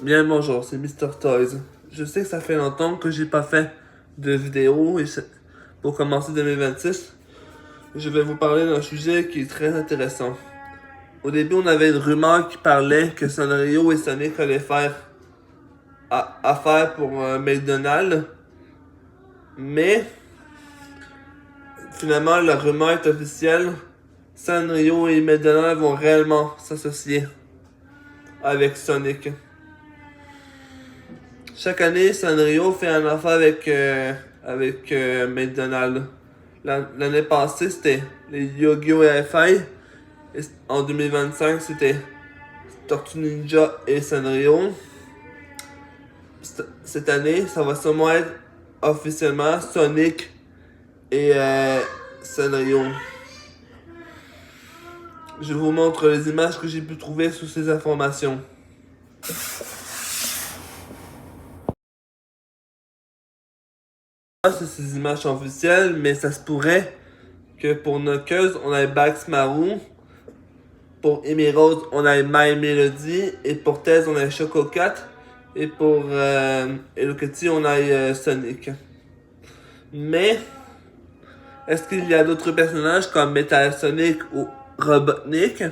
Bien bonjour, c'est Mr. Toys. Je sais que ça fait longtemps que j'ai pas fait de vidéo et pour commencer 2026, je vais vous parler d'un sujet qui est très intéressant. Au début, on avait une rumeur qui parlait que Sanrio et Sonic allaient faire affaire pour McDonald's, mais finalement, la rumeur est officielle. Sanrio et McDonald's vont réellement s'associer avec Sonic. Chaque année, Sanrio fait un affaire avec McDonald's. L'année passée, c'était les Yu-Gi-Oh! EFI. Et en 2025, c'était Tortue Ninja et Sanrio. Cette année, ça va sûrement être officiellement Sonic et Sanrio. Je vous montre les images que j'ai pu trouver sur ces informations. C'est ces images officielles, mais ça se pourrait que pour Knuckles, on ait Baxmaru. Pour Emerald, on a My Melody. Et pour Tez, on a Choco Cat. Et pour Hello Kitty, on a Sonic. Mais, est-ce qu'il y a d'autres personnages comme Metal Sonic ou Robotnik?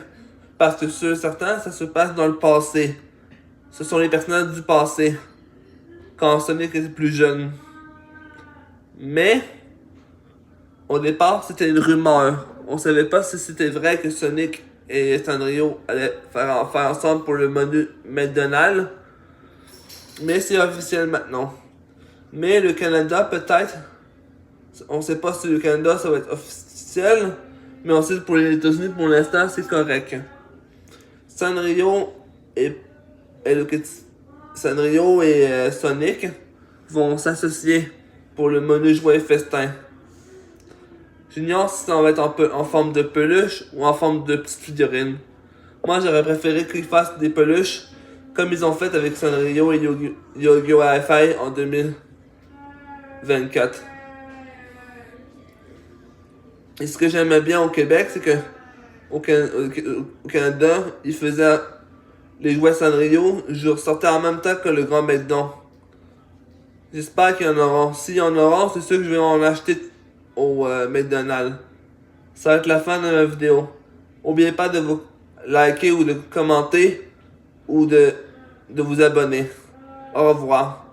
Parce que sur certains, ça se passe dans le passé. Ce sont les personnages du passé. Quand Sonic était plus jeune. Mais, au départ, c'était une rumeur. On savait pas si c'était vrai que Sonic et Sanrio allaient faire ensemble pour le menu McDonald's. Mais c'est officiel maintenant. Mais le Canada, peut-être. On sait pas si le Canada, ça va être officiel. Mais on sait que pour les États-Unis, pour l'instant, c'est correct. Sanrio et Sonic vont s'associer pour le menu jouet festin. J'ignore si ça va être en forme de peluche ou en forme de petite figurine. Moi, j'aurais préféré qu'ils fassent des peluches comme ils ont fait avec Sanrio et Yu-Gi-Oh! EFI en 2024. Et ce que j'aimais bien au Québec, c'est que au Canada, ils faisaient les jouets Sanrio sortaient en même temps que le Grand McDon. J'espère qu'il y en aura. S'il y en aura, c'est sûr que je vais en acheter au McDonald's. Ça va être la fin de ma vidéo. N'oubliez pas de vous liker ou de commenter ou de vous abonner. Au revoir.